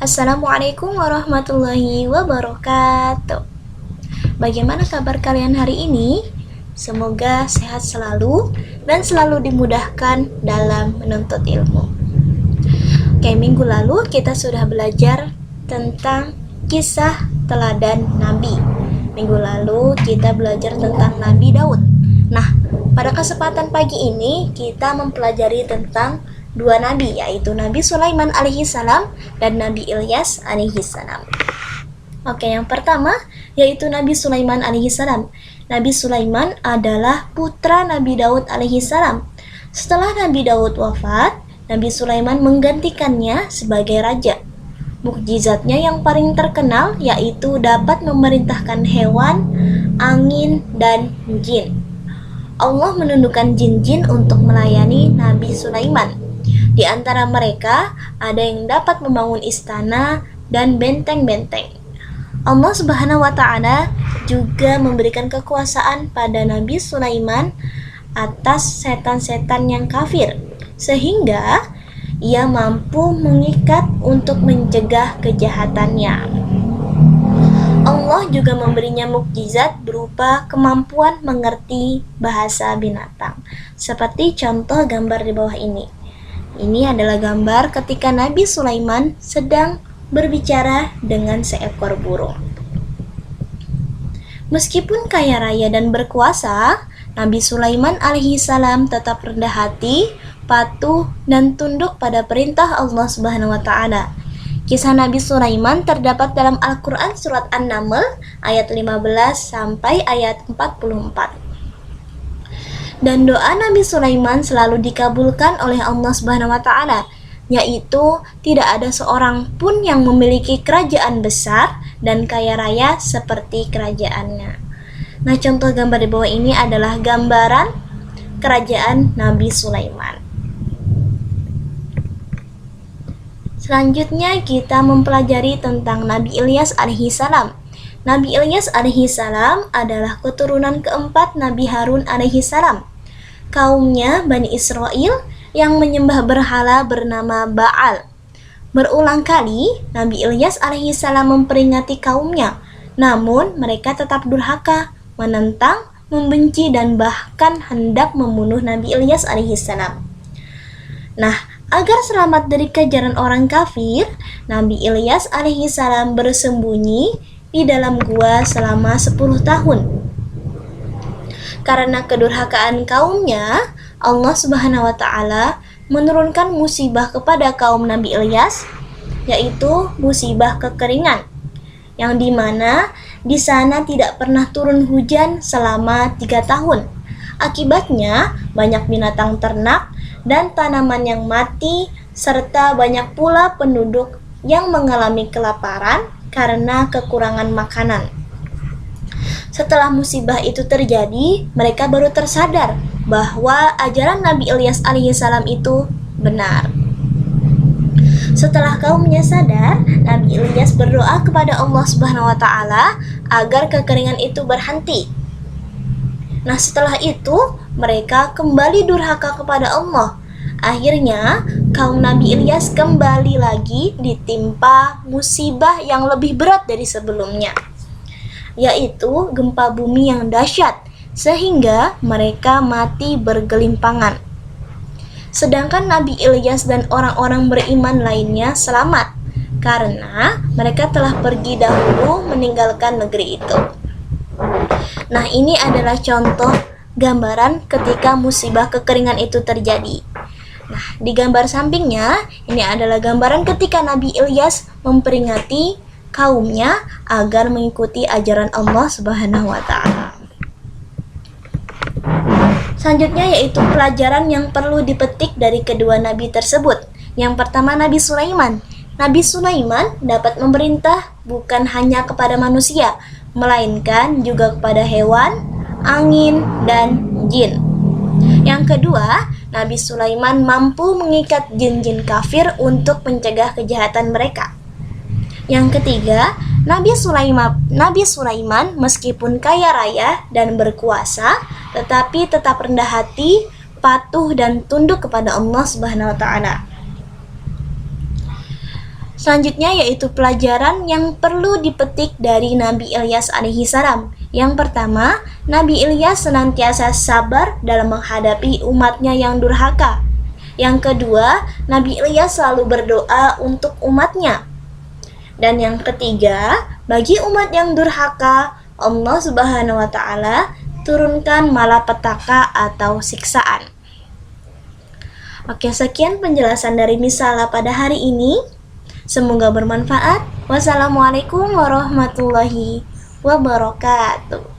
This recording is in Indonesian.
Assalamualaikum warahmatullahi wabarakatuh. Bagaimana kabar kalian hari ini? Semoga sehat selalu dan selalu dimudahkan dalam menuntut ilmu. Oke, minggu lalu kita sudah belajar tentang kisah teladan Nabi. Minggu lalu kita belajar tentang Nabi Daud. Nah, pada kesempatan pagi ini kita mempelajari tentang dua nabi, yaitu Nabi Sulaiman alaihissalam dan Nabi Ilyas alaihissalam. Oke, yang pertama yaitu Nabi Sulaiman alaihissalam. Nabi Sulaiman adalah putra Nabi Daud alaihissalam. Setelah Nabi Daud wafat, Nabi Sulaiman menggantikannya sebagai raja. Mukjizatnya yang paling terkenal yaitu dapat memerintahkan hewan, angin, dan jin. Allah menundukkan jin-jin untuk melayani Nabi Sulaiman. Di antara mereka ada yang dapat membangun istana dan benteng-benteng. Allah Subhanahu wa Ta'ala juga memberikan kekuasaan pada Nabi Sulaiman atas setan-setan yang kafir, sehingga ia mampu mengikat untuk mencegah kejahatannya. Allah juga memberinya mukjizat berupa kemampuan mengerti bahasa binatang, seperti contoh gambar di bawah ini. Ini adalah gambar ketika Nabi Sulaiman sedang berbicara dengan seekor burung. Meskipun kaya raya dan berkuasa, Nabi Sulaiman alaihissalam tetap rendah hati, patuh, dan tunduk pada perintah Allah Subhanahu wa Ta'ala. Kisah Nabi Sulaiman terdapat dalam Al-Quran surat An-Naml ayat 15 sampai ayat 44. Dan doa Nabi Sulaiman selalu dikabulkan oleh Allah Subhanahu wa Ta'ala, yaitu tidak ada seorang pun yang memiliki kerajaan besar dan kaya raya seperti kerajaannya. Nah, contoh gambar di bawah ini adalah gambaran kerajaan Nabi Sulaiman. Selanjutnya kita mempelajari tentang Nabi Ilyas alaihissalam. Nabi Ilyas alaihissalam adalah keturunan keempat Nabi Harun alaihissalam. Kaumnya Bani Israel yang menyembah berhala bernama Baal. Berulang kali Nabi Ilyas alaihissalam memperingati kaumnya, namun mereka tetap durhaka, menentang, membenci, dan bahkan hendak membunuh Nabi Ilyas alaihissalam. Nah, agar selamat dari kejaran orang kafir, Nabi Ilyas alaihissalam bersembunyi di dalam gua selama 10 tahun. Karena kedurhakaan kaumnya, Allah Subhanahu wa Ta'ala menurunkan musibah kepada kaum Nabi Ilyas, yaitu musibah kekeringan, yang dimana di sana tidak pernah turun hujan selama 3 tahun. Akibatnya banyak binatang ternak dan tanaman yang mati, serta banyak pula penduduk yang mengalami kelaparan karena kekurangan makanan. Setelah musibah itu terjadi, mereka baru tersadar bahwa ajaran Nabi Ilyas alaihissalam itu benar. Setelah kaumnya sadar, Nabi Ilyas berdoa kepada Allah Subhanahu wa Ta'ala agar kekeringan itu berhenti. Nah, setelah itu mereka kembali durhaka kepada Allah. Akhirnya kaum Nabi Ilyas kembali lagi ditimpa musibah yang lebih berat dari sebelumnya, yaitu gempa bumi yang dahsyat, sehingga mereka mati bergelimpangan. Sedangkan Nabi Ilyas dan orang-orang beriman lainnya selamat, karena mereka telah pergi dahulu meninggalkan negeri itu. Nah, ini adalah contoh gambaran ketika musibah kekeringan itu terjadi. Nah, di gambar sampingnya, ini adalah gambaran ketika Nabi Ilyas memperingati kaumnya agar mengikuti ajaran Allah Subhanahu wa Ta'ala. Selanjutnya yaitu pelajaran yang perlu dipetik dari kedua nabi tersebut. Yang pertama, Nabi Sulaiman. Nabi Sulaiman dapat memerintah bukan hanya kepada manusia, melainkan juga kepada hewan, angin, dan jin. Yang kedua, Nabi Sulaiman mampu mengikat jin-jin kafir untuk mencegah kejahatan mereka. Yang ketiga, Nabi Sulaiman meskipun kaya raya dan berkuasa, tetapi tetap rendah hati, patuh dan tunduk kepada Allah Subhanahu wa Ta'ala. Selanjutnya yaitu pelajaran yang perlu dipetik dari Nabi Ilyas alaihi salam. Yang pertama, Nabi Ilyas senantiasa sabar dalam menghadapi umatnya yang durhaka. Yang kedua, Nabi Ilyas selalu berdoa untuk umatnya. Dan yang ketiga, bagi umat yang durhaka, Allah Subhanahu wa taala turunkan malapetaka atau siksaan. Oke, sekian penjelasan dari Misalah pada hari ini. Semoga bermanfaat. Wassalamualaikum warahmatullahi wabarakatuh.